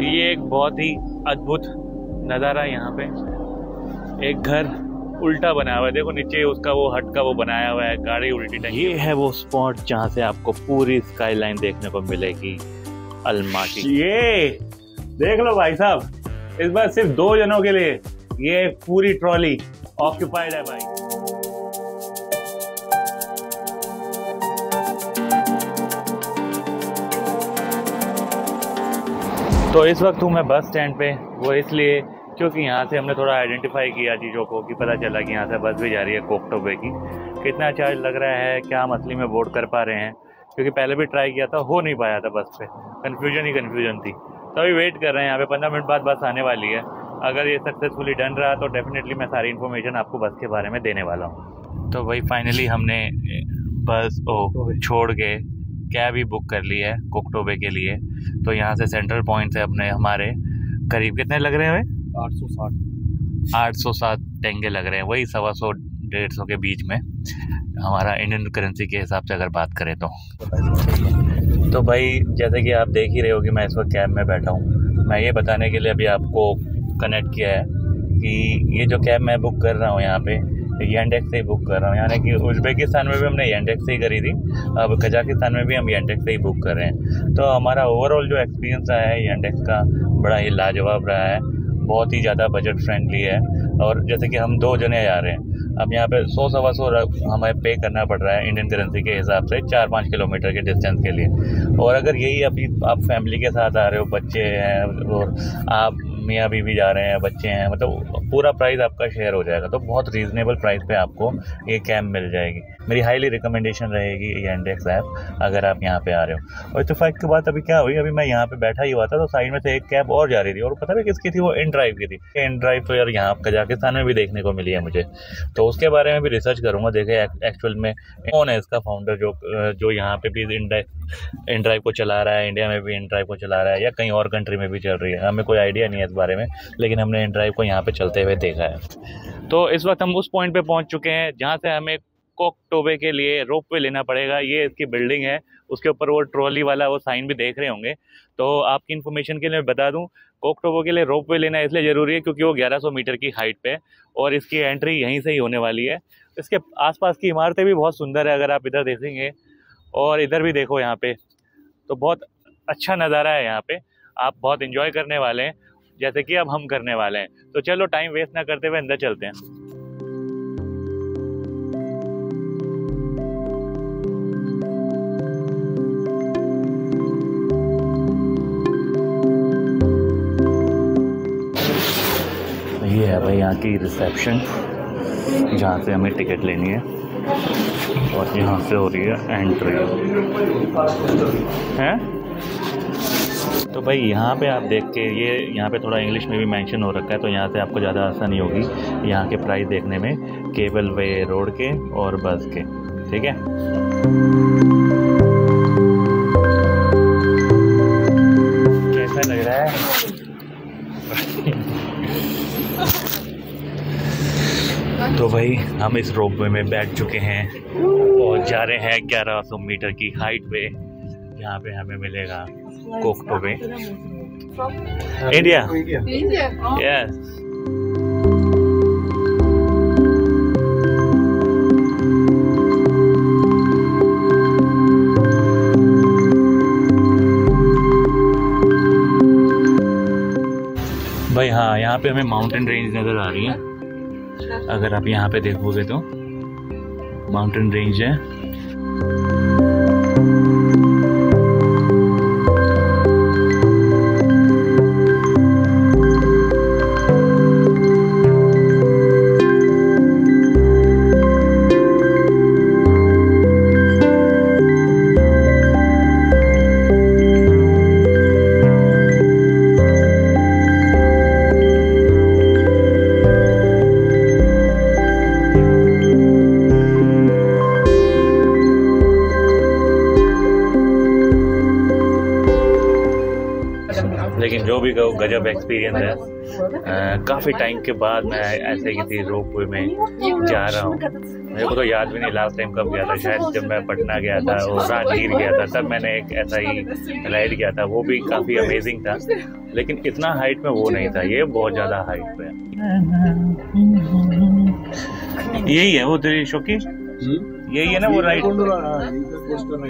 ये एक बहुत ही अद्भुत नज़ारा है। यहाँ पे एक घर उल्टा बनाया हुआ है, देखो नीचे उसका वो हट का वो बनाया हुआ है, गाड़ी उल्टी टाइप। ये है वो स्पॉट जहाँ से आपको पूरी स्काई लाइन देखने को मिलेगी अलमाटी। ये देख लो भाई साहब, इस बार सिर्फ 2 जनों के लिए ये पूरी ट्रॉली ऑक्यूपाइड है भाई। तो इस वक्त हूँ मैं बस स्टैंड पे, वो इसलिए क्योंकि यहाँ से हमने थोड़ा आइडेंटिफाई किया चीज़ों को कि पता चला कि यहाँ से बस भी जा रही है कोकटोबे की। कितना चार्ज लग रहा है, क्या हम असली में बोर्ड कर पा रहे हैं, क्योंकि पहले भी ट्राई किया था, हो नहीं पाया था बस पे, कन्फ्यूजन थी। तो अभी वेट कर रहे हैं यहाँ पे, 15 मिनट बाद बस आने वाली है। अगर ये सक्सेसफुली डन रहा तो डेफिनेटली मैं सारी इन्फॉर्मेशन आपको बस के बारे में देने वाला हूँ। तो भाई फाइनली हमने बस छोड़ के कैब ही बुक कर ली है कोकटोबे के लिए। तो यहाँ से सेंट्रल पॉइंट से अपने हमारे करीब कितने लग रहे हैं भाई? 860 टेंगे लग रहे हैं, वही 125-150 के बीच में, हमारा इंडियन करेंसी के हिसाब से अगर बात करें तो भाई जैसे कि आप देख ही रहे हो कि मैं इस वक्त कैब में बैठा हूँ। मैं ये बताने के लिए अभी आपको कनेक्ट किया है कि ये जो कैब मैं बुक कर रहा हूँ यहाँ पे येंडेक्स से ही बुक कर रहा हूँ, यानी कि उज़्बेकिस्तान में भी हमने येंडेक्स से ही करी थी, अब कजाकिस्तान में भी हम येंडेक्स से ही बुक कर रहे हैं। तो हमारा ओवरऑल जो एक्सपीरियंस रहा है येंडेक्स का बड़ा ही लाजवाब रहा है, बहुत ही ज़्यादा बजट फ्रेंडली है। और जैसे कि हम 2 जने जा रहे हैं, अब यहाँ पे 100-125 हमें पे करना पड़ रहा है इंडियन करेंसी के हिसाब से 4-5 किलोमीटर के डिस्टेंस के लिए। और अगर यही अभी आप फैमिली के साथ आ रहे हो, बच्चे हैं और आप मियाँ बीवी जा रहे हैं, बच्चे हैं, मतलब पूरा प्राइस आपका शेयर हो जाएगा। तो बहुत रीज़नेबल प्राइस पे आपको ये कैब मिल जाएगी। मेरी हाईली रिकमेंडेशन रहेगी ये येंडेक्स ऐप अगर आप यहाँ पे आ रहे हो। और इत्तेफाक की बात अभी क्या हुई, अभी मैं यहाँ पे बैठा ही हुआ था तो साइड में से एक कैब और जा रही थी, और पता है किसकी थी? वो InDrive की थी। InDrive तो यार यहाँ कजाकिस्तान में भी देखने को मिली है मुझे, तो उसके बारे में भी रिसर्च करूँगा, देखे एक्चुअल में कौन है इसका फाउंडर जो यहाँ पे भी InDrive को चला रहा है, इंडिया में भी InDrive को चला रहा है या कहीं और कंट्री में भी चल रही है, हमें कोई आइडिया नहीं है इस बारे में, लेकिन हमने InDrive को यहाँ पे चलते हुए देखा है। तो इस वक्त हम उस पॉइंट पे पहुँच चुके हैं जहाँ से हमें कोकटोबे के लिए रोपवे लेना पड़ेगा। ये इसकी बिल्डिंग है, उसके ऊपर वो ट्रॉली वाला वो साइन भी देख रहे होंगे। तो आपकी इन्फॉर्मेशन के लिए बता दूं, कोकटोबे के लिए रोपवे लेना इसलिए ज़रूरी है क्योंकि वो 1100 मीटर की हाइट पे है और इसकी एंट्री यहीं से ही होने वाली है। इसके आसपास की इमारतें भी बहुत सुंदर है, अगर आप इधर देखेंगे और इधर भी देखो यहाँ पे, तो बहुत अच्छा नज़ारा है यहाँ पे, आप बहुत इंजॉय करने वाले हैं जैसे कि अब हम करने वाले हैं। तो चलो टाइम वेस्ट ना करते हुए अंदर चलते हैं। ये है भाई यहाँ की रिसेप्शन जहाँ से हमें टिकट लेनी है और यहाँ से हो रही है एंट्री है। तो भाई यहाँ पे आप देख के ये यहाँ पे थोड़ा इंग्लिश में भी मेंशन हो रखा है, तो यहाँ से आपको ज़्यादा आसानी होगी यहाँ के प्राइस देखने में, केबल वे रोड के और बस के, ठीक है। कैसा लग रहा है? तो भाई हम इस रोपवे में बैठ चुके हैं और जा रहे हैं 1100 मीटर की हाइट पे, यहाँ पे हमें मिलेगा कोकटोबे, इंडिया। यस। भाई हाँ, यहाँ पे हमें माउंटेन रेंज नज़र आ रही है, अगर आप यहाँ पे देखोगे तो माउंटेन रेंज है। लेकिन जो भी कहो गजब एक्सपीरियंस है। काफ़ी टाइम के बाद मैं ऐसे किसी रोपवे में जा रहा हूँ। मेरे को तो याद भी नहीं लास्ट टाइम कब गया था, शायद जब मैं पटना गया था और राजगीर गया था तब मैंने एक ऐसा ही राइड किया था, वो भी काफ़ी अमेजिंग था। लेकिन इतना हाइट में वो नहीं था, ये बहुत ज़्यादा हाइट पे है। यही है वो तेरी शौकी, यही है ना वो राइड।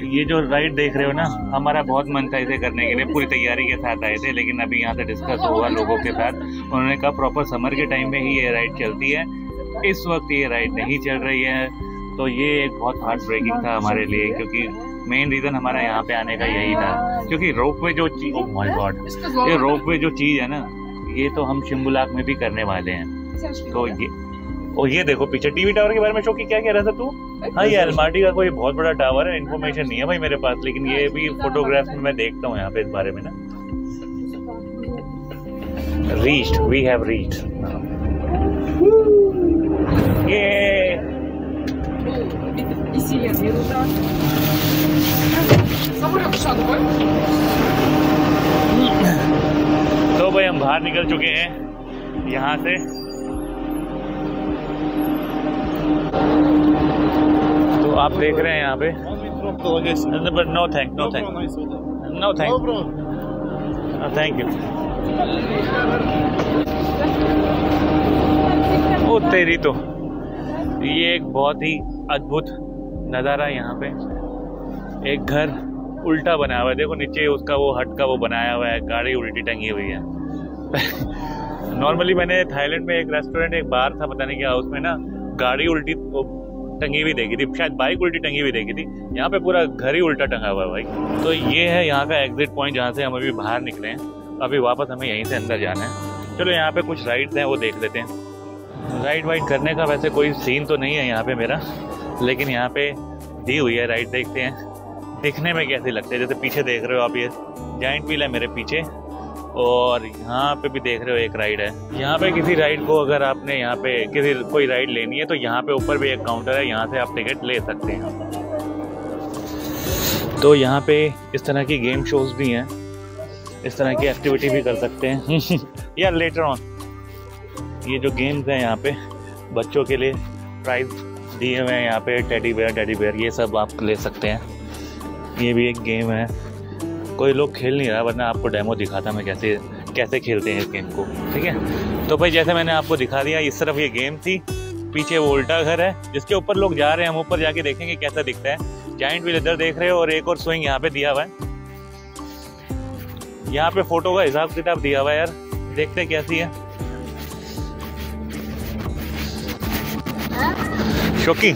ये जो राइड देख रहे हो ना, हमारा बहुत मन था इसे करने के लिए, पूरी तैयारी के साथ आए थे। लेकिन अभी यहाँ से डिस्कस हुआ लोगों के साथ, उन्होंने कहा प्रॉपर समर के टाइम में ही ये राइड चलती है, इस वक्त ये राइड नहीं चल रही है। तो ये एक बहुत हार्ट ब्रेकिंग था हमारे लिए, क्योंकि मेन रीज़न हमारा यहाँ पे आने का यही था। क्योंकि रोपवे जो चीज़, ओह माय गॉड, ये रोपवे जो चीज़ है ना, ये तो हम शिम्बुलाक में भी करने वाले हैं। तो ये देखो पीछे टीवी टावर के बारे में शौकी क्या कह रहा था तू? हाँ, ये अलमाटी का कोई बहुत बड़ा टावर है, इन्फॉर्मेशन नहीं है भाई मेरे पास, लेकिन ये भी फोटोग्राफ में मैं देखता हूँ यहाँ पे इस बारे में ना। Reached, we have reached. ये तो भाई हम बाहर निकल चुके हैं यहाँ से। तो आप देख रहे हैं यहाँ पे, but no thank, no thank, no thank, thank you. ओ तेरी तो, ये एक बहुत ही अद्भुत नज़ारा है यहाँ पे। एक घर उल्टा बनाया हुआ है, देखो नीचे उसका वो हट का वो बनाया हुआ है, गाड़ी उल्टी टंगी हुई है। नॉर्मली मैंने थाईलैंड में एक रेस्टोरेंट, एक बार था पता नहीं क्या, उसमें ना गाड़ी उल्टी टंगी हुई देखी थी, शायद बाइक उल्टी टंगी हुई देखी थी। यहाँ पे पूरा घर ही उल्टा टंगा हुआ है भाई। तो ये है यहाँ का एग्जिट पॉइंट, जहाँ से हम अभी बाहर निकले हैं। अभी वापस हमें यहीं से अंदर जाना है। चलो यहाँ पे कुछ राइड्स हैं, वो देख लेते हैं। राइड वाइड करने का वैसे कोई सीन तो नहीं है यहाँ पे मेरा, लेकिन यहाँ पे दी हुई है राइड, देखते हैं दिखने में कैसे लगते हैं। जैसे पीछे देख रहे हो आप, ये जाइंट व्हील है मेरे पीछे, और यहाँ पे भी देख रहे हो एक राइड है। यहाँ पे किसी राइड को अगर आपने यहाँ पे कोई राइड लेनी है तो यहाँ पे ऊपर भी एक काउंटर है, यहाँ से आप टिकट ले सकते हैं। तो यहाँ पे इस तरह की गेम शोज भी हैं, इस तरह की एक्टिविटी भी कर सकते हैं। यार लेटर ऑन ये जो गेम्स हैं यहाँ पे बच्चों के लिए प्राइज दिए हुए हैं, यहाँ पे टेडी बेयर ये सब आप ले सकते हैं। ये भी एक गेम है, कोई लोग खेल नहीं रहा, वरना आपको डेमो दिखाता मैं कैसे खेलते हैं इस गेम को, ठीक है। तो भाई जैसे मैंने आपको दिखा दिया, इस तरफ ये गेम थी, पीछे वो उल्टा घर है जिसके ऊपर लोग जा रहे हैं। हम ऊपर जाके देखेंगे कैसा दिखता है। जाइंट व्हील इधर देख रहे हो, और एक और स्विंग यहाँ पे दिया हुआ है। यहाँ पे फोटो का हिसाब किताब दिया हुआ है यार, देखते कैसी है। शौकी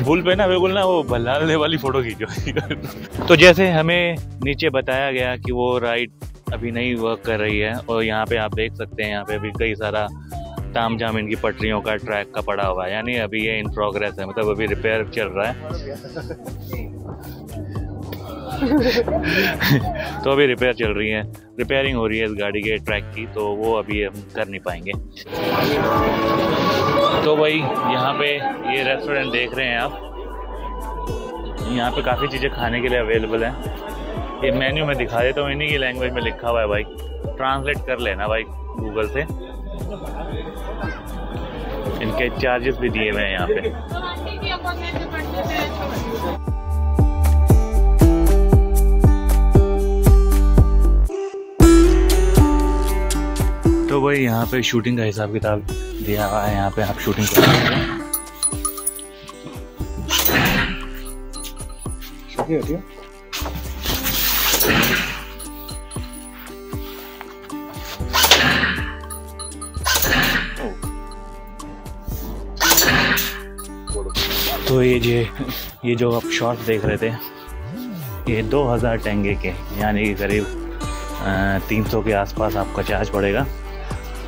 भूल पे ना बिल्कुल ना वो भल्लाने वाली फोटो खींचो। तो जैसे हमें नीचे बताया गया कि वो राइड अभी नहीं वर्क कर रही है, और यहाँ पे आप देख सकते हैं यहाँ पे अभी कई सारा ताम झाम इनकी पटरियों का ट्रैक का पड़ा हुआ है, यानी अभी ये इन प्रोग्रेस है, मतलब अभी रिपेयर चल रहा है। तो अभी रिपेयर चल रही है, रिपेयरिंग हो रही है इस गाड़ी के ट्रैक की, तो वो अभी हम कर नहीं पाएंगे। तो भाई यहाँ पे ये रेस्टोरेंट देख रहे हैं आप, यहाँ पे काफ़ी चीज़ें खाने के लिए अवेलेबल हैं। ये मेन्यू में दिखा देता हूँ, इन्हीं की लैंग्वेज में लिखा हुआ है भाई, ट्रांसलेट कर लेना भाई गूगल से। इनके चार्जेस भी दिए हुए हैं यहाँ पे। तो भाई यहाँ पे शूटिंग का हिसाब किताब दिया हुआ है, यहाँ पे आप शूटिंग कर सकते हैं। तो ये जो आप शॉट्स देख रहे थे, ये 2000 टेंगे के, यानी कि करीब 300 के आसपास आपका चार्ज पड़ेगा।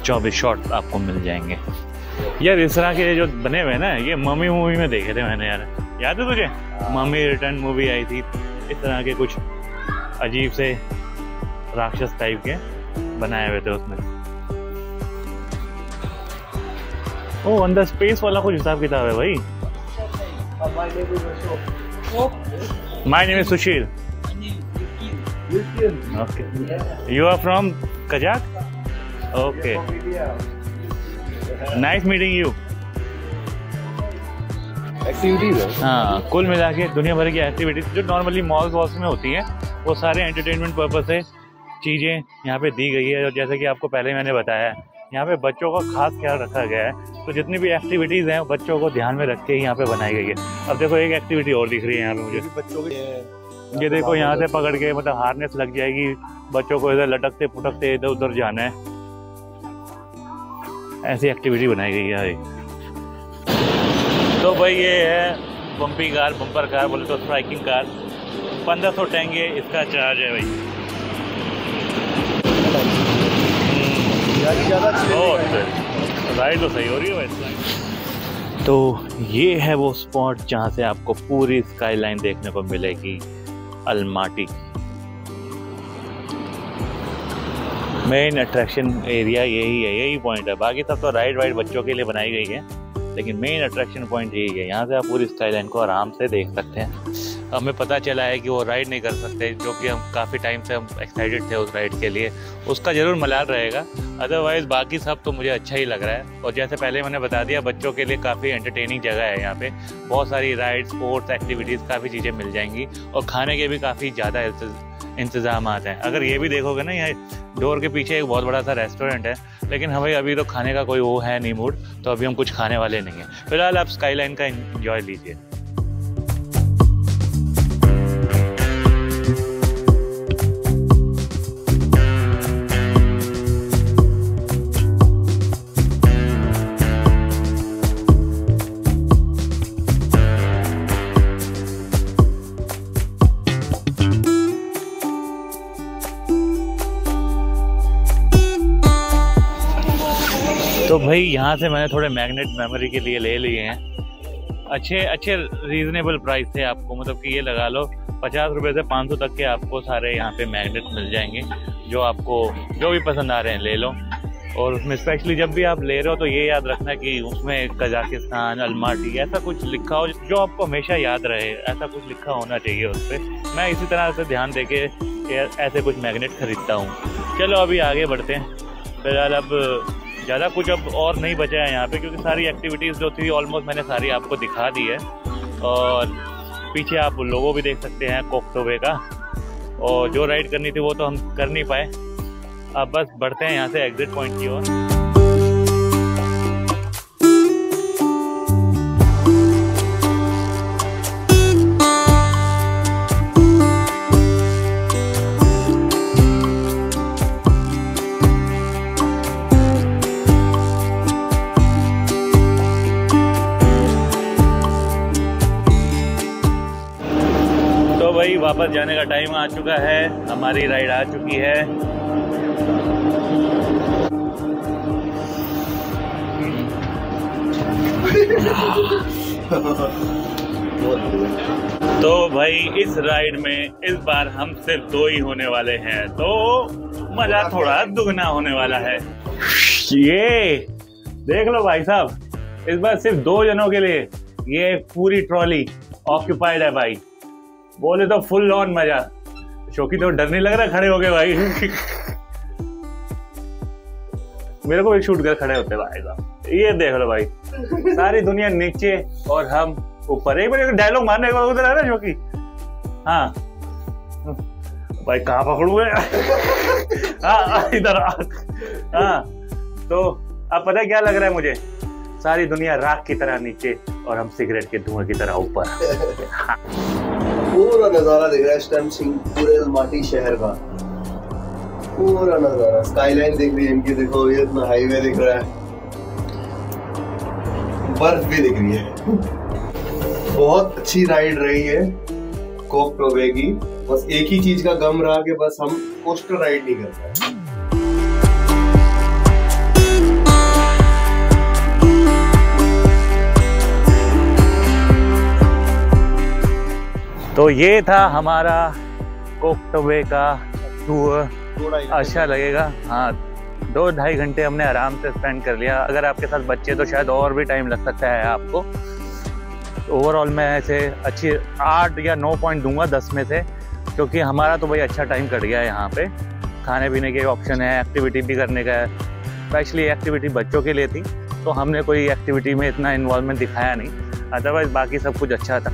24 शॉट आपको मिल जाएंगे। यार इस तरह के जो बने हुए हैं ना, ये मम्मी मूवी में देखे थे मैंने यार, याद है तुझे? मम्मी रिटर्न मूवी आई थी, इस तरह के कुछ अजीब से राक्षस टाइप के बनाए हुए थे उसमें। ओ अंदर स्पेस वाला कुछ हिसाब किताब है भाई। My name is Sushil. Okay. You are from Kazakh? Okay. Nice meeting you. Activities है। हाँ, कुल मिला के दुनिया भर की एक्टिविटीज जो नॉर्मली मॉल्स वॉल्स में होती हैं वो सारे एंटरटेनमेंट पर्पस से चीज़ें यहाँ पे दी गई है। और जैसे कि आपको पहले मैंने बताया, यहाँ पे बच्चों का खास ख्याल रखा गया है। तो जितनी भी एक्टिविटीज़ हैं बच्चों को ध्यान में रख के ही यहाँ पे बनाई गई है। अब देखो एक एक्टिविटी और दिख रही है यहाँ पे मुझे, बच्चों के ये देखो यहाँ से पकड़ के मतलब हार्नेस लग जाएगी, बच्चों को इधर लटकते फुटकते इधर उधर जाना है, ऐसी एक्टिविटी बनाई गई है। तो भाई ये है बम्पी कार, बम्पर कार बोले तो स्ट्राइकिंग कार, 1500 टेंगे इसका चार्ज है भाई। राइड तो सही हो रही है वैसे। तो ये है वो स्पॉट जहाँ से आपको पूरी स्काईलाइन देखने को मिलेगी अलमाटी। मेन अट्रैक्शन एरिया यही है, यही पॉइंट है। बाकी सब तो राइड वाइड बच्चों के लिए बनाई गई है, लेकिन मेन अट्रैक्शन पॉइंट यही है। यहाँ से आप पूरी स्काईलाइन को आराम से देख सकते हैं। हमें पता चला है कि वो राइड नहीं कर सकते, जो कि हम काफ़ी टाइम से हम एक्साइटेड थे उस राइड के लिए, उसका ज़रूर मलाल रहेगा। अदरवाइज़ बाकी सब तो मुझे अच्छा ही लग रहा है। और जैसे पहले मैंने बता दिया, बच्चों के लिए काफ़ी एंटरटेनिंग जगह है यहाँ पे। बहुत सारी राइड, स्पोर्ट्स, एक्टिविटीज़, काफ़ी चीज़ें मिल जाएंगी। और खाने के भी काफ़ी ज़्यादा इंतज़ाम हैं। अगर ये भी देखोगे ना, यहाँ डोर के पीछे एक बहुत बड़ा सा रेस्टोरेंट है, लेकिन हमें अभी तो खाने का कोई वो है नहीं मूड, तो अभी हम कुछ खाने वाले नहीं हैं। फिलहाल आप स्काईलाइन का एंजॉय लीजिए। तो भाई यहाँ से मैंने थोड़े मैग्नेट मेमोरी के लिए ले लिए हैं। अच्छे रीजनेबल प्राइस थे आपको, मतलब कि ये लगा लो 50 रुपये से 500 तक के आपको सारे यहाँ पे मैग्नेट मिल जाएंगे। जो आपको जो भी पसंद आ रहे हैं ले लो। और उसमें स्पेशली जब भी आप ले रहे हो तो ये याद रखना कि उसमें कजाकिस्तान, अलमाटी ऐसा कुछ लिखा हो जो आपको हमेशा याद रहे, ऐसा कुछ लिखा होना चाहिए उस पर। मैं इसी तरह से ध्यान दे के ऐसे कुछ मैग्नेट खरीदता हूँ। चलो अभी आगे बढ़ते हैं। फिलहाल अब ज़्यादा कुछ अब और नहीं बचा है यहाँ पे, क्योंकि सारी एक्टिविटीज़ जो थी ऑलमोस्ट मैंने सारी आपको दिखा दी है। और पीछे आप लोगो भी देख सकते हैं कोकटोबे का। और जो राइड करनी थी वो तो हम कर नहीं पाए। अब बस बढ़ते हैं यहाँ से एग्जिट पॉइंट की ओर। भाई वापस जाने का टाइम आ चुका है, हमारी राइड आ चुकी है। तो भाई इस राइड में इस बार हम सिर्फ 2 ही होने वाले हैं, तो मजा थोड़ा दुगना होने वाला है। ये देख लो भाई साहब, इस बार सिर्फ 2 जनों के लिए ये पूरी ट्रॉली ऑक्यूपाइड है भाई। बोले तो फुल ऑन मजा। शौकी तो डर नहीं लग रहा खड़े हो गए भाई। मेरे को भी शूट कर खड़े होते भाई साहब। ये देख लो भाई, सारी दुनिया नीचे और हम ऊपर। एक बार डायलॉग मारने का उधर है ना शौकी। हाँ भाई कहाँ पकड़ू है। हाँ इधर। हाँ तो अब पता है क्या लग रहा है मुझे, सारी दुनिया राख की तरह नीचे और हम सिगरेट के धुएं की तरह ऊपर। पूरा नजारा दिख रहा है इस टाइम पूरे अलमाटी शहर का। पूरा नजारा, स्काईलाइन दिख रही है इनकी, देखो ये इतना हाईवे दिख रहा है, बर्फ भी दिख रही है। बहुत अच्छी राइड रही है कोकटोबे की। बस एक ही चीज का गम रहा कि बस हम कोस्टर राइड नहीं कर पाए। तो ये था हमारा कोकटोबे का टूर। अच्छा लगेगा। हाँ 2-2.5 घंटे हमने आराम से स्पेंड कर लिया। अगर आपके साथ बच्चे तो शायद और भी टाइम लग सकता है आपको। ओवरऑल मैं ऐसे अच्छी 8 या 9 पॉइंट दूंगा 10 में से। क्योंकि हमारा तो भाई अच्छा टाइम कट गया है यहाँ पे। खाने पीने के ऑप्शन है, एक्टिविटी भी करने का है। स्पेशली एक्टिविटी बच्चों के लिए थी, तो हमने कोई एक्टिविटी में इतना इन्वॉल्वमेंट दिखाया नहीं, अदरवाइज़ बाकी सब कुछ अच्छा था।